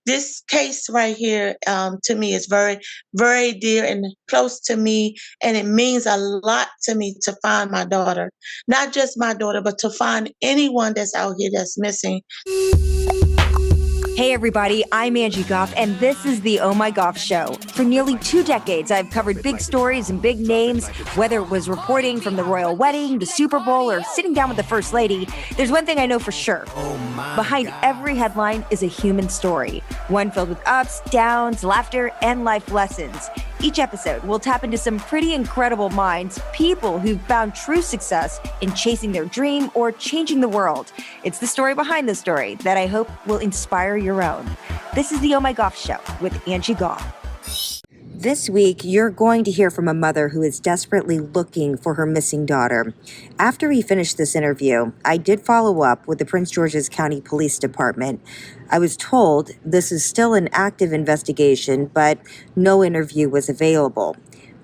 this case right here, to me is very, very dear and close to me, and it means a lot to me to find my daughter. Not just my daughter, but to find anyone that's out here that's missing. Hey everybody, I'm Angie Goff, and this is the Oh My Goff Show. For nearly 2 decades, I've covered big stories and big names, whether it was reporting from the royal wedding, the Super Bowl, or sitting down with the First Lady. There's one thing I know for sure. Behind every headline is a human story, one filled with ups, downs, laughter, and life lessons. Each episode, we'll tap into some pretty incredible minds, people who've found true success in chasing their dream or changing the world. It's the story behind the story that I hope will inspire your own. This is the Oh My Goff Show with Angie Goff. This week, you're going to hear from a mother who is desperately looking for her missing daughter. After we finished this interview, I did follow up with the Prince George's County Police Department. I was told this is still an active investigation, but no interview was available.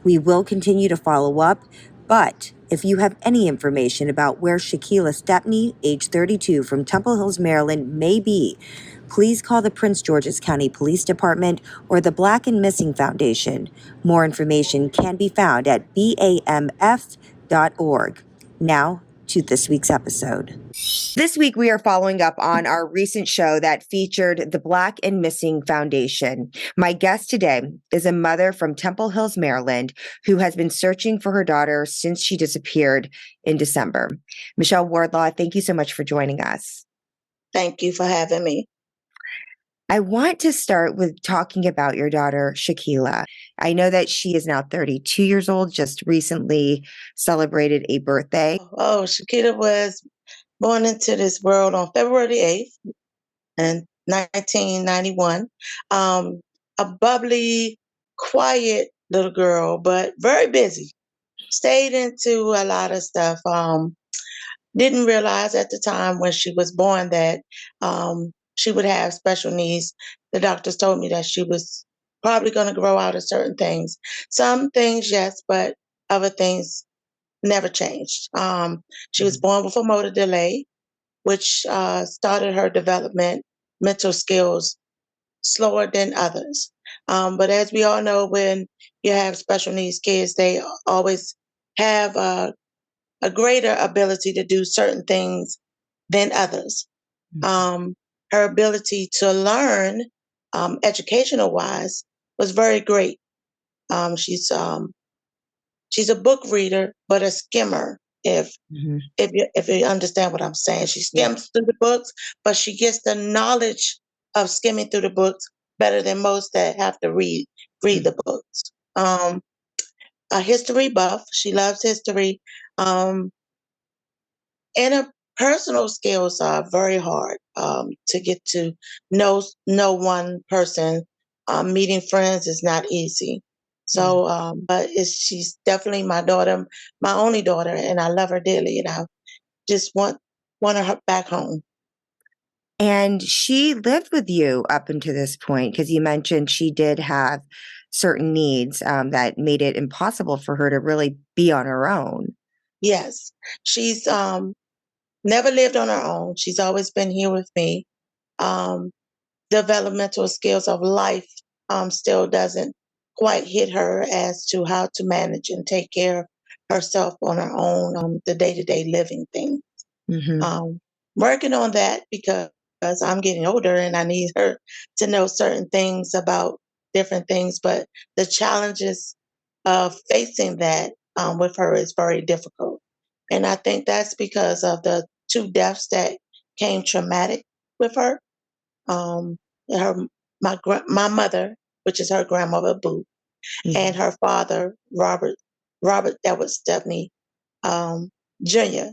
We will continue to follow up, but if you have any information about where Shakiyla Stepney, age 32, from Temple Hills, Maryland, may be, please call the Prince George's County Police Department or the Black and Missing Foundation. More information can be found at bamf.org. Now, to this week's episode. This week, we are following up on our recent show that featured the Black and Missing Foundation. My guest today is a mother from Temple Hills, Maryland, who has been searching for her daughter since she disappeared in December. Michelle Wardlaw, thank you so much for joining us. Thank you for having me. I want to start with talking about your daughter, Shakiyla. I know that she is now 32 years old, just recently celebrated a birthday. Shakiyla was born into this world on February the 8th in 1991. A bubbly, quiet little girl, but very busy. Stayed into a lot of stuff. Didn't realize at the time when she was born that she would have special needs. The doctors told me that she was probably going to grow out of certain things. Some things, yes, but other things never changed. She was born with a motor delay, which started her development, mental skills slower than others. But as we all know, when you have special needs kids, they always have a greater ability to do certain things than others. Her ability to learn, educational wise, was very great. She's a book reader, but a skimmer. If you understand what I'm saying, she skims through the books, but she gets the knowledge of skimming through the books better than most that have to read the books. A history buff. She loves history. And her personal skills are very hard to get to know one person. Meeting friends is not easy. So, but she's definitely my daughter, my only daughter, and I love her dearly, and I just want her back home. And she lived with you up until this point, because you mentioned she did have certain needs that made it impossible for her to really be on her own. Yes, she's never lived on her own. She's always been here with me. Developmental skills of life still doesn't quite hit her as to how to manage and take care of herself on her own, the day-to-day living things. Working on that because I'm getting older and I need her to know certain things about different things, but the challenges of facing that with her is very difficult. And I think that's because of the 2 deaths that came traumatic with her. My mother, which is her grandmother Boo, and her father Robert that was Stepney Jr.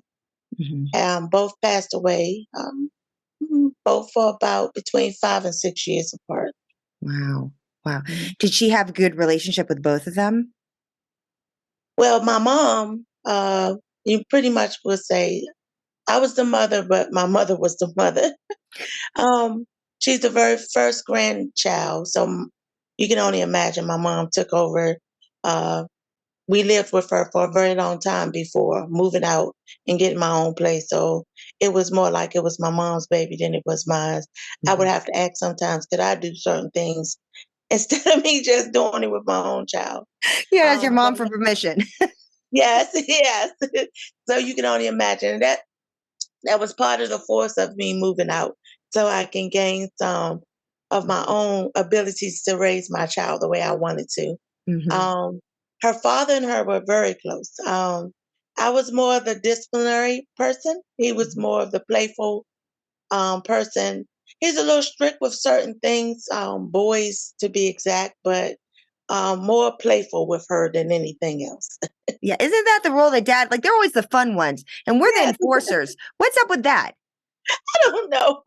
Both passed away, both for about between 5 and 6 years apart. Wow. Did she have a good relationship with both of them? Well, my mom, you pretty much would say I was the mother, but my mother was the mother. She's the very first grandchild, so you can only imagine my mom took over we lived with her for a very long time before moving out and getting my own place. So it was more like it was my mom's baby than it was mine. I would Mhm. have to ask sometimes, could I do certain things instead of me just doing it with my own child? You asked your But mom for permission. yes, yes. So you can only imagine that was part of the force of me moving out, so I can gain some of my own abilities to raise my child the way I wanted to. Mhm. Um, Her father and her were very close. I was more of the disciplinary person. He was Mhm. more of the playful person. He's a little strict with certain things, boys to be exact, but more playful with her than anything else. Yeah, isn't that the role that dad like, they're always the fun ones, and we're the Yes, enforcers. What's up with that? I don't know.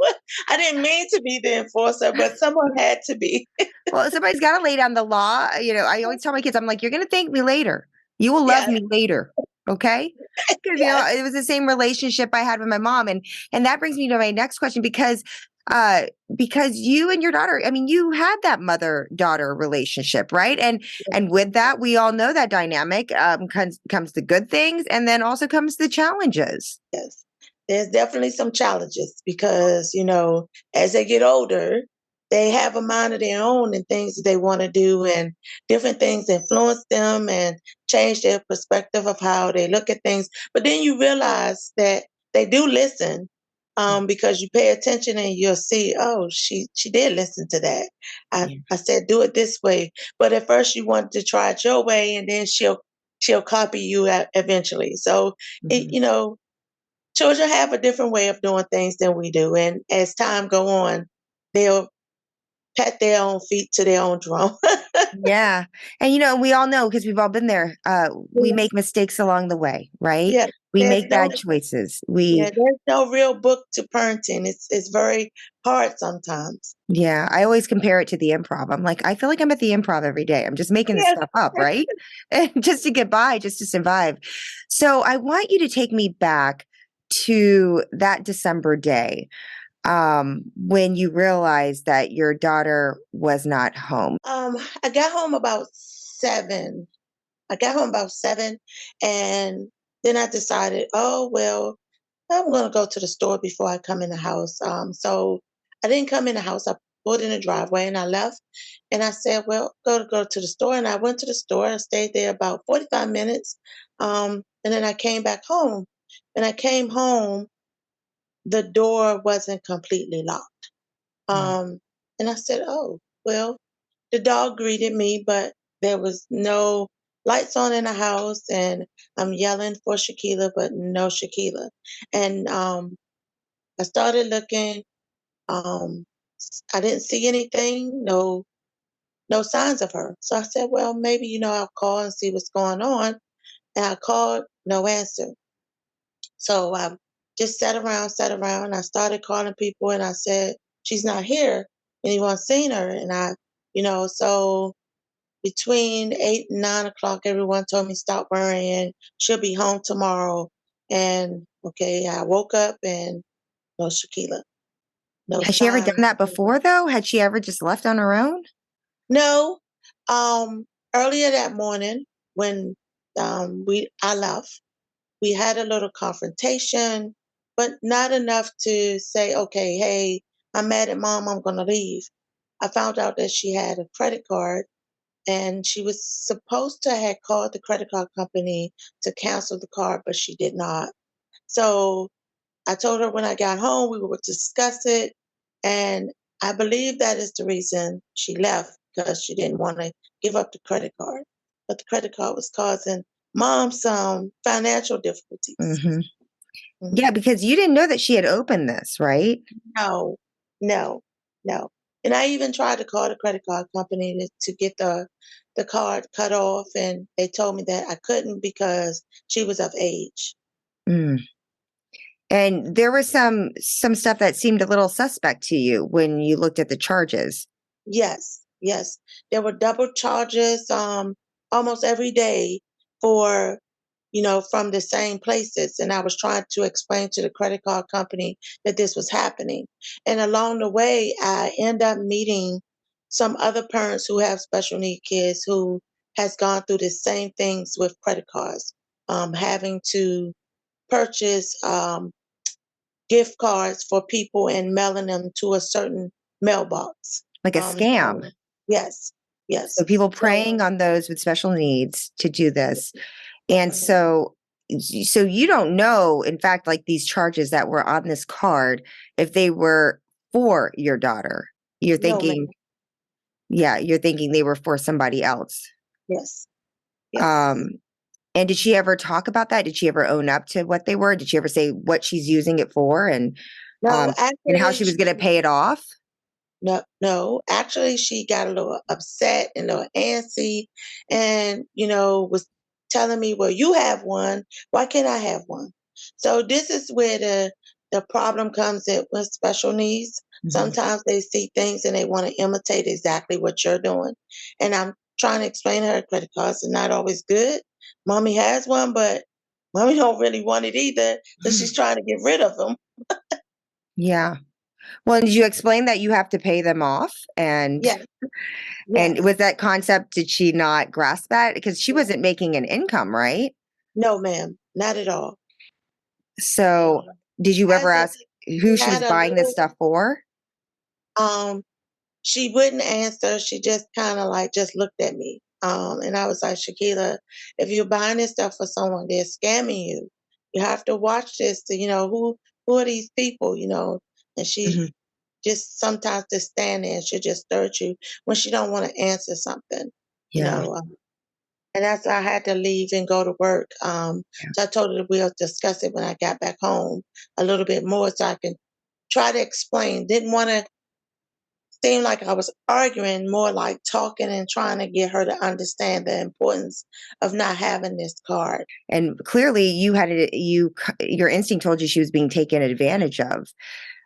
I didn't mean to be the enforcer, but someone had to be. Well, somebody's gotta lay down the law. I always tell my kids, I'm like, "You're gonna thank me later. You will love Yes, me later." Okay? Because, yes, it was the same relationship I had with my mom, and that brings me to my next question uh, because you and your daughter, I mean, you had that mother-daughter relationship, right? And with that, we all know that dynamic, comes the good things, and then also comes the challenges. yes. There's definitely some challenges because, as they get older, they have a mind of their own and things that they want to do, and different things influence them and change their perspective of how they look at things. But then you realize that they do listen, because you pay attention and you'll see, oh, she did listen to that. Yeah. I said do it this way, but at first you want to try it your way, and then she'll copy you eventually. So it, Mhm. you know children have a different way of doing things than we do, and as time go on, they'll pat their own feet to their own drum. Yeah. And we all know because we've all been there. We Yeah, make mistakes along the way, right? yeah. We There's make no bad choices. yeah, there's no real book to parenting. It's very hard sometimes. Yeah, I always compare it to the improv. I'm like, I feel like I'm at the improv every day. I'm just making this Yes. stuff up, right? And just to get by, just to survive. So I want you to take me back to that December day, when you realized that your daughter was not home. I got home about 7. I got home about 7, and then I decided, oh well, I'm gonna go to the store before I come in the house. So I didn't come in the house. I pulled in the driveway and I left. And I said, well, go to the store. And I went to the store. I stayed there about 45 minutes. And then I came back home. And I came home, the door wasn't completely locked. Mm. And I said, oh, well, the dog greeted me, but there was no lights on in the house. And I'm yelling for Shakiyla, but no Shakiyla. And I started looking. Um, I didn't see anything, no signs of her. So I said, well, maybe, I'll call and see what's going on. And I called, no answer. So I just sat around. I started calling people and I said, she's not here. Anyone seen her? And so between 8 and 9 o'clock, everyone told me stop worrying. She'll be home tomorrow. And okay, I woke up and no Shakila, no Has she ever done sign. that before, though? Had she ever just left on her own? No. Earlier that morning when I left, we had a little confrontation, but not enough to say, okay, hey, I'm mad at mom, I'm gonna leave. I found out that she had a credit card and she was supposed to have called the credit card company to cancel the card, but she did not. So I told her when I got home we would discuss it, and I believe that is the reason she left because she didn't want to give up the credit card. But the credit card was causing mom some financial difficulties. Hmm. Mhm. Yeah, because you didn't know that she had opened this, right? No, no, no. And I even tried to call the credit card company to get the card cut off, and they told me that I couldn't because she was of age. Mm. And there was some stuff that seemed a little suspect to you when you looked at the charges. Yes, yes. There were double charges almost every day for, from the same places. And I was trying to explain to the credit card company that this was happening. And along the way, I end up meeting some other parents who have special need kids who has gone through the same things with credit cards, having to purchase gift cards for people and mailing them to a certain mailbox. Like a So, scam. yes, So yes. people So, preying on those with special needs to do this. And so you don't know, in fact, like these charges that were on this card, if they were for your daughter. You're no, thinking, ma'am. yeah, you're thinking they were for somebody else. Yes, yes. Um, and did she ever talk about that? Did she ever own up to what they were? Did she ever say what she's using it for No, and how actually, she was going to pay it off? no. Actually, she got a little upset and a little antsy, and was telling me, "Well, you have one. Why can't I have one?" So this is where the problem comes in with special needs. Mhm. Sometimes they see things and they want to imitate exactly what you're doing, and I'm trying to explain to her credit cards are not always good. Mommy has one, but mommy don't really want it either, so she's trying to get rid of them. Yeah. Well, did you explain that you have to pay them off? Yes, And yes, was that concept, did she not grasp that? Because she yes. wasn't making an income, right? No, ma'am, not at all. So Um, did you ever hasn't ask who she had was a buying this little stuff for? um she wouldn't answer. She just kind of like just looked at me. And I was like, Shakiyla, if you're buying this stuff for someone, they're scamming you. You have to watch this to, who are these people, And she Mhm. just sometimes just stand there and she'll just stare at you when she don't want to answer something, you Yeah. know. And that's why I had to leave and go to work. Yeah. So I told her that we'll discuss it when I got back home a little bit more so I can try to explain. Didn't want to seem like I was arguing, more like talking and trying to get her to understand the importance of not having this card. And clearly you had your instinct told you she was being taken advantage of.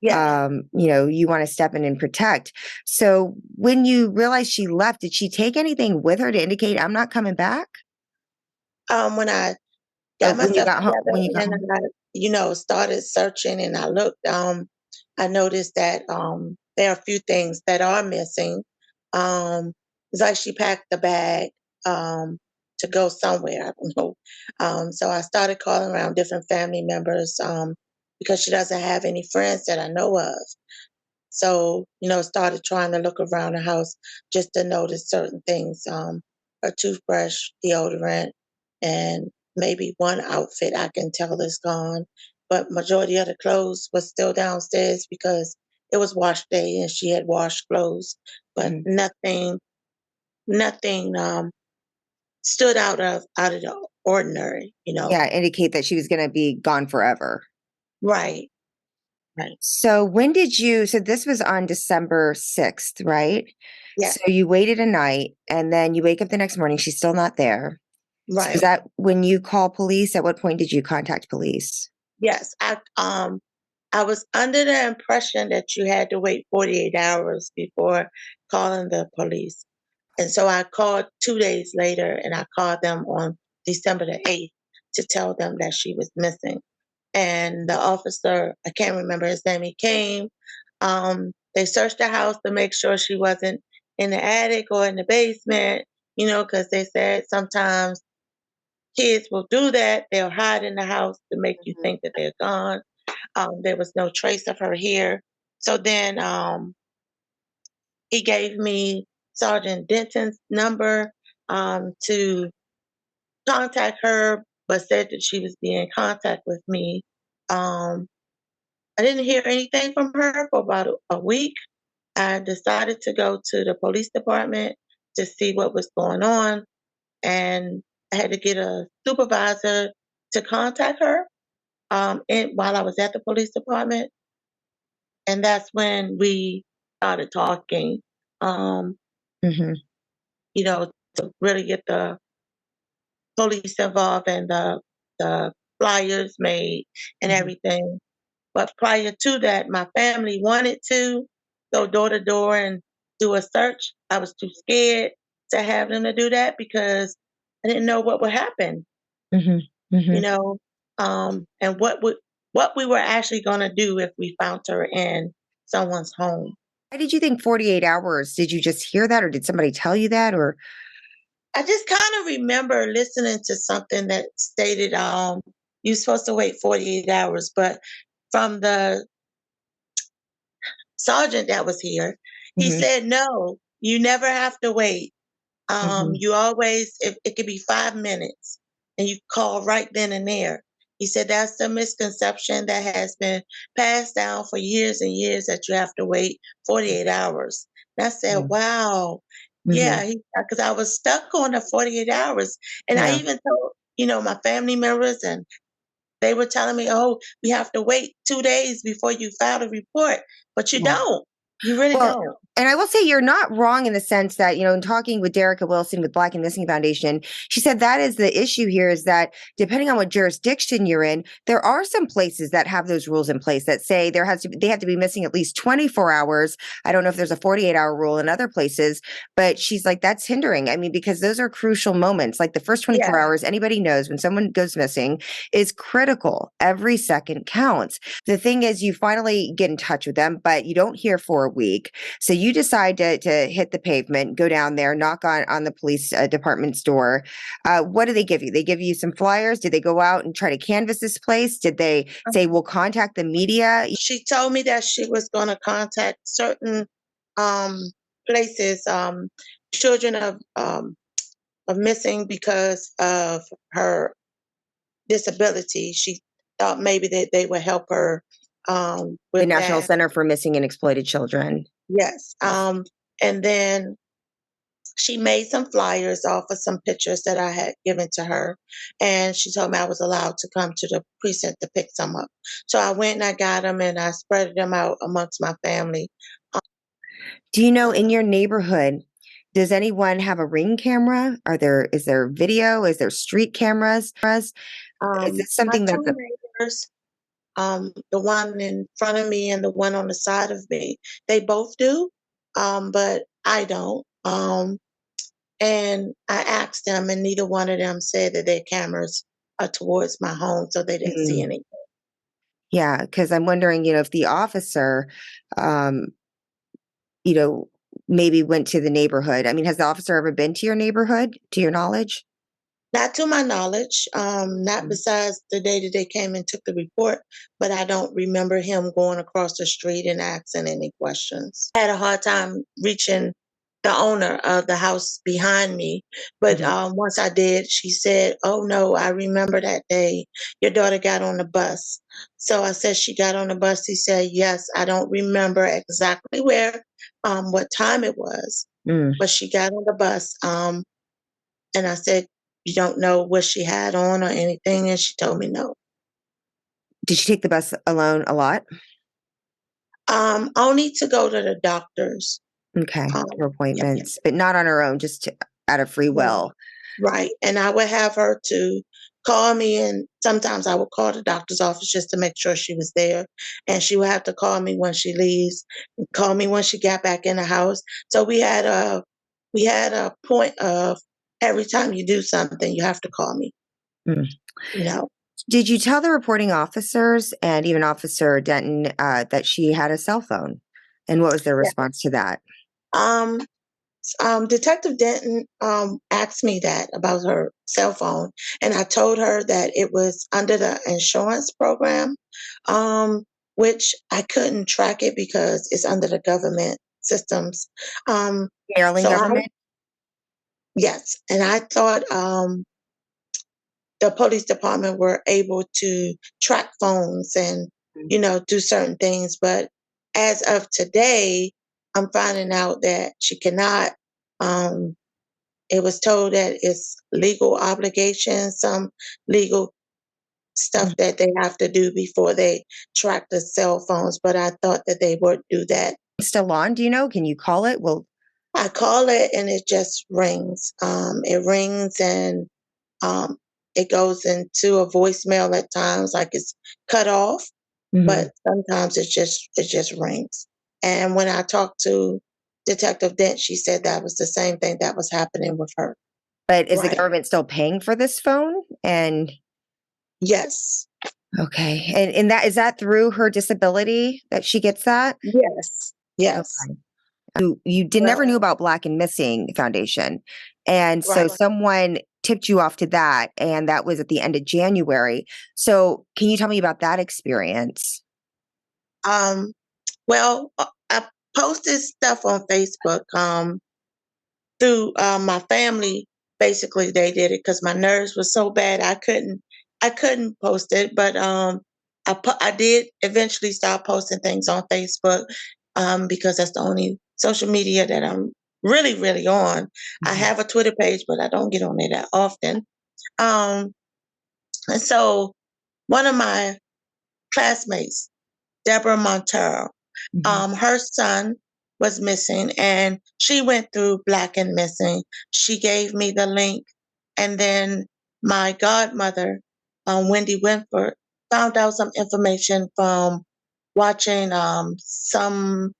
Yes. You want to step in and protect. So when you realized she left, did she take anything with her to indicate I'm not coming back? When I Or got myself together when you got and home? I, started searching and I looked, I noticed that there are a few things that are missing. It's like she packed the bag to go somewhere. I don't know. So I started calling around different family members because she doesn't have any friends that I know of. So, started trying to look around the house just to notice certain things. Her toothbrush, deodorant, and maybe one outfit I can tell is gone. But majority of the clothes was still downstairs because it was wash day and she had washed clothes. But Mhm. nothing stood out of the ordinary. Yeah, indicate that she was going to be gone forever. Right, right. So so this was on December 6th, right? Yeah, So you waited a night and then you wake up the next morning, she's still not there. So is right. that when you call police? At what point did you contact police? Yes, I was under the impression that you had to wait 48 hours before calling the police. And so I called 2 days later and I called them on December the 8th to tell them that she was missing. And the officer, I can't remember his name, he came. They searched the house to make sure she wasn't in the attic or in the basement, because they said sometimes kids will do that. They'll hide in the house to make you think that they're gone. There was no trace of her here. So then he gave me Sergeant Denton's number to contact her, but said that she was being in contact with me. Um, I didn't hear anything from her for about a week. I decided to go to the police department to see what was going on, and I had to get a supervisor to contact her while I was at the police department. And that's when we started talking, um, Hmm. to really get the police involved and the flyers made and Hmm. everything. But prior to that, my family wanted to go door to door and do a search. I was too scared to have them to do that because I didn't know what would happen, Hmm. you Hmm. know, and what we were actually going to do if we found her in someone's home. Why did you think 48 hours? Did you just hear that or did somebody tell you that or? I just kind of remember listening to something that stated you're supposed to wait 48 hours, but from the sergeant that was here, he Hmm. said no, you never have to wait. Hmm. You always, if it could be 5 minutes and you call right then and there. He said that's the misconception that has been passed down for years and years that you have to wait 48 hours. And I said, wow. Hmm. Yeah, because I was stuck on the 48 hours. And I Yeah. even told, my family members, and they were telling me, oh, we have to wait 2 days before you file a report. But you Yeah. don't. You really Well, don't. and I will say you're not wrong in the sense that, in talking with Derrica Wilson with Black and Missing Foundation, she said that is the issue here is that depending on what jurisdiction you're in, there are some places that have those rules in place that say they have to be missing at least 24 hours. I don't know if there's a 48-hour rule in other places, but she's like, that's hindering. I mean, because those are crucial moments. Like the first 24 Yeah. hours, anybody knows when someone goes missing is critical. Every second counts. The thing is, you finally get in touch with them, but you don't hear for a week. So you decide to hit the pavement, go down there, knock on the police department's door. What do they give you? They give you some flyers. Did they go out and try to canvass this place? Did they say, we'll contact the media? She told me that she was going to contact certain um, places, children of missing because of her disability. She thought maybe that they would help her The with National that. Center for Missing and Exploited Children. Yes. And then she made some flyers off of some pictures that I had given to her. And she told me I was allowed to come to the precinct to pick some up. So I went and I got them and I spread them out amongst my family. Do you know in your neighborhood, does anyone have a Ring camera? Is there video? Is there street cameras? Is this My something two that's neighbors, the one in front of me and the one on the side of me, they both do, but I don't. And I asked them, and neither one of them said that their cameras are towards my home, so they didn't see Mm, anything. yeah, because I'm wondering, if the officer, um, you know, maybe went to the neighborhood. I mean, has the officer ever been to your neighborhood, to your knowledge? Not to my knowledge, not Mm. besides the day that they came and took the report, but I don't remember him going across the street and asking any questions. I had a hard time reaching the owner of the house behind me, but Mhm. once I did, she said, oh no, I remember that day your daughter got on the bus. So I said she got on the bus. He said, yes, I don't remember exactly where, what time it was, Mm. but she got on the bus. And I said, you don't know what she had on or anything? And she told me no. Did she take the bus alone a lot? Only to go to the doctors. Okay, for Yeah, appointments, but not on her own, just out of free right, will. right. And I would have her to call me, and sometimes I would call the doctor's office just to make sure she was there. And she would have to call me when she leaves, and call me when she got back in the house. So we had a point of every time you do something, you have to call me. Mm. You know. Did you tell the reporting officers and even Officer Denton that she had a cell phone? And what was their Yeah. response to that? Um, Detective Denton asked me that about her cell phone, and I told her that it was under the insurance program, which I couldn't track it because it's under the government systems. Um, Maryland so I, government? yes, and I thought the police department were able to track phones and do certain things, but as of today, I'm finding out that she cannot. Um, It was told that it's legal obligations, some legal stuff that they have to do before they track the cell phones, but I thought that they would do that. Still on? Do you know? Can you call it? Well, I call it and it just rings. It rings and um, it goes into a voicemail at times, like it's cut off, mhm. but sometimes it just rings. And when I talked to Detective Dent, she said that was the same thing that was happening with her. But is the Right. government still paying for this phone? And Yes. okay, and that is that through her disability that she gets that? Yes. Yes. Okay. You did Right. never knew about Black and Missing Foundation. And so Right. someone tipped you off to that, and that was at the end of January. So can you tell me about that experience? Um, well, I posted stuff on Facebook. Through my family, basically they did it because my nerves were so bad I couldn't post it. But I did eventually start posting things on Facebook because that's the only social media that I'm really on. I Mhm. have a Twitter page, but I don't get on it that often. Um, and so one of my classmates, Deborah Montero, Mhm. her son was missing and she went through Black and Missing. She gave me the link. And then my godmother, Wendy Winford, found out some information from watching some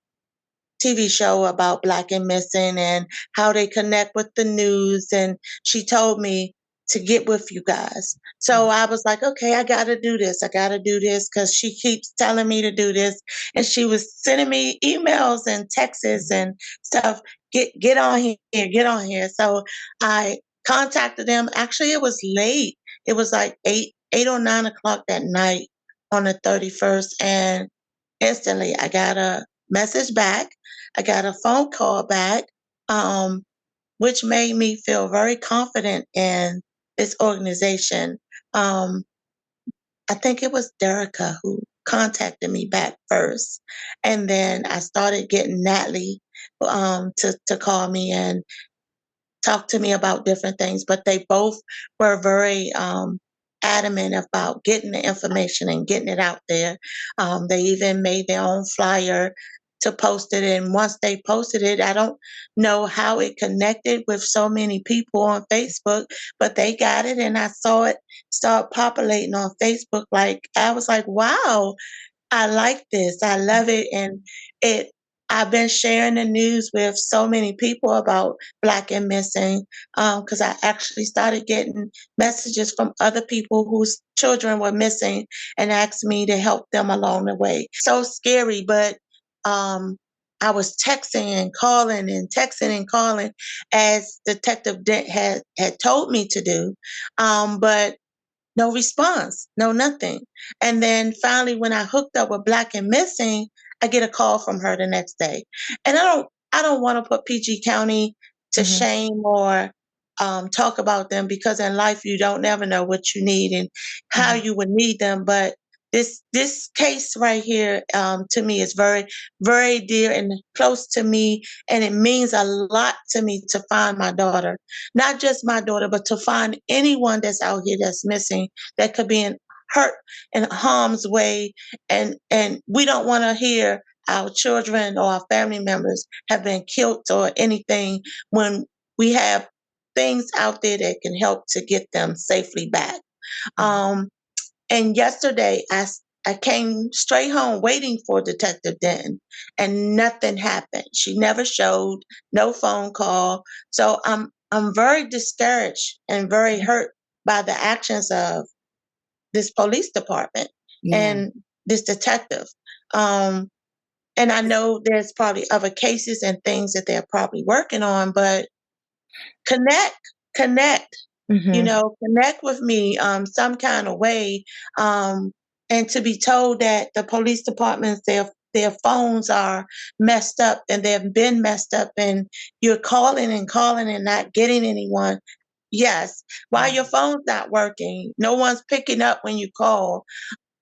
TV show about Black and Missing and how they connect with the news. And she told me to get with you guys. So Mhm. I was like, okay, I got to do this. I got to do this because she keeps telling me to do this. And she was sending me emails and texts and stuff. Get on here, get on here. So I contacted them. Actually, it was late. It was like 8 or 9 o'clock that night on the 31st. And instantly I got a message back. I got a phone call back, um, which made me feel very confident in this organization. Um, I think it was Derrica who contacted me back first. And then I started getting Natalie to call me and talk to me about different things, but they both were very adamant about getting the information and getting it out there. They even made their own flyer to post it. And once they posted it, I don't know how it connected with so many people on Facebook, but they got it. And I saw it start populating on Facebook. Like, I was like, wow, I like this. I love it. And it I've been sharing the news with so many people about Black and Missing because I actually started getting messages from other people whose children were missing and asked me to help them along the way. So scary, but um, I was texting and calling and texting and calling as Detective Dent had told me to do. But no response, no nothing. And then finally, when I hooked up with Black and Missing, I get a call from her the next day. And I don't want to put PG County to Mhm. shame or talk about them because in life you don't never know what you need and how Mhm. you would need them. But this case right here to me is very very dear and close to me, and it means a lot to me to find my daughter, not just my daughter, but to find anyone that's out here that's missing that could be in hurt in harm's way. And we don't want to hear our children or our family members have been killed or anything when we have things out there that can help to get them safely back. Mhm. Um, and yesterday, I came straight home waiting for Detective Denton, and nothing happened. She never showed, no phone call. So I'm very discouraged and very hurt by the actions of this police department Yeah. and this detective. Um, and I know there's probably other cases and things that they're probably working on, but connect, connect, Mhm. connect with me some kind of way. And to be told that the police departments, their phones are messed up and they've been messed up and you're calling and calling and not getting anyone. Yes. While your phone's not working, no one's picking up when you call.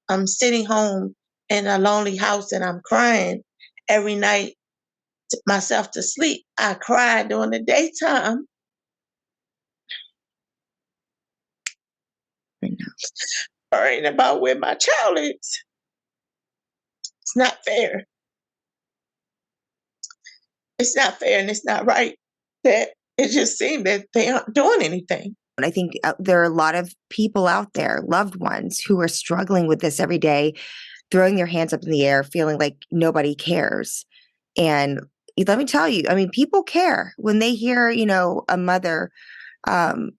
I'm sitting home in a lonely house and I'm crying every night myself to sleep. I cry during the daytime, I know. worrying about where my child is. It's not fair. It's not fair and it's not right that it just seemed that they aren't doing anything. And I think there are a lot of people out there, loved ones, who are struggling with this every day, throwing their hands up in the air, feeling like nobody cares. And let me tell you, I mean, people care when they hear, a mother um,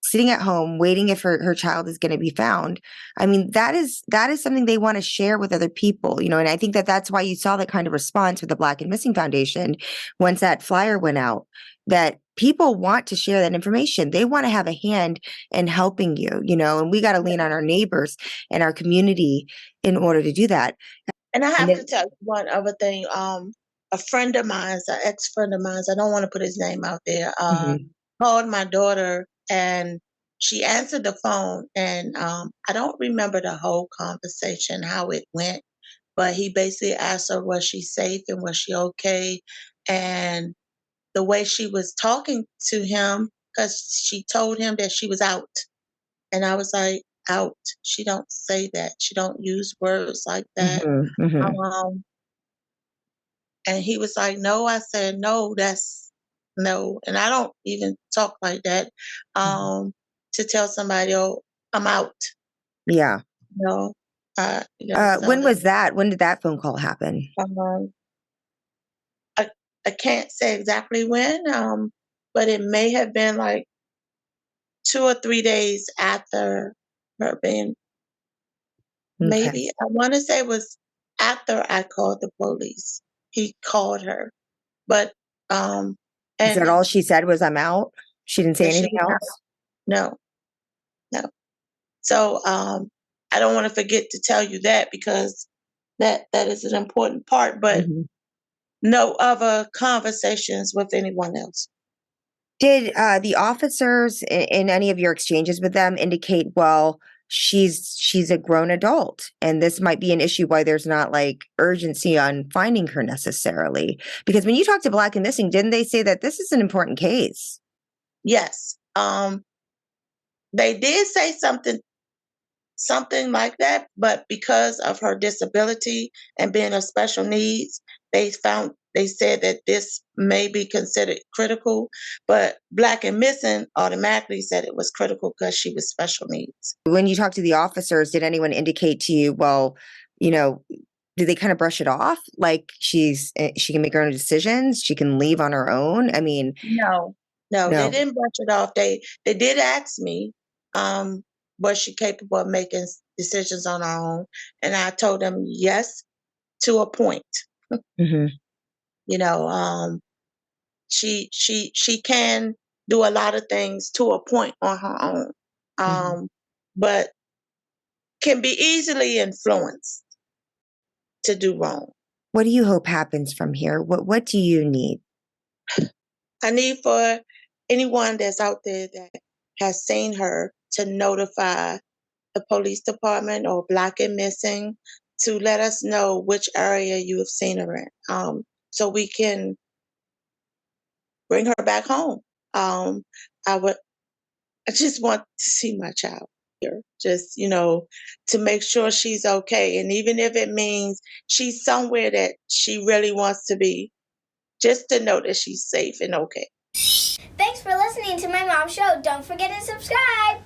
sitting at home waiting if her child is going to be found. I mean, that is something they want to share with other people, you know, and I think that that's why you saw that kind of response with the Black and Missing Foundation once that flyer went out, that people want to share that information. They want to have a hand in helping you, you know, and we got to lean on our neighbors and our community in order to do that. And I And have then, to tell you one other thing. A friend of mine, an ex-friend of mine, I don't want to put his name out there, mhm, called my daughter and she answered the phone and I don't remember the whole conversation, how it went, but he basically asked her, was she safe and was she okay? And the way she was talking to him, because she told him that she was out. And I was like, out. She don't say that. She don't use words like that. mhm, mhm. Um, and he was like, no. I said, no, that's no. And I don't even talk like that. Mhm. To tell somebody, oh, I'm out. Yeah. No, so When was that? When did that phone call happen? um, I I can't say exactly when, but it may have been like 2 or 3 days after her being. Okay. Maybe I want to say it was after I called the police. He called her, but um, Is that and all she said was, "I'm out"? She didn't say that she anything was out. else? No, no. So I don't want to forget to tell you that because that is an important part. But Mhm. no other conversations with anyone else. Did, the officers in any of your exchanges with them indicate, well, she's a grown adult, and this might be an issue why there's not, like, urgency on finding her necessarily? Because when you talked to Black and Missing, didn't they say that this is an important case? Yes, they did say something like that, but because of her disability and being of special needs, they said that this may be considered critical, but Black and Missing automatically said it was critical because she was special needs. When you talked to the officers, did anyone indicate to you, well, you know, did they kind of brush it off? Like she can make her own decisions, she can leave on her own? I mean, No, no, they no. didn't brush it off. They did ask me, um, was she capable of making decisions on her own, and I told them yes to a point. Mhm, You know, she can do a lot of things to a point on her own, mhm. but can be easily influenced to do wrong. What do you hope happens from here? What do you need? I need for anyone that's out there that has seen her to notify the police department or Black and Missing to let us know which area you have seen her in, so we can bring her back home. Um, I would I just want to see my child here, just, to make sure she's okay. And even if it means she's somewhere that she really wants to be, just to know that she's safe and okay. Thanks for listening to my mom's show. Don't forget to subscribe.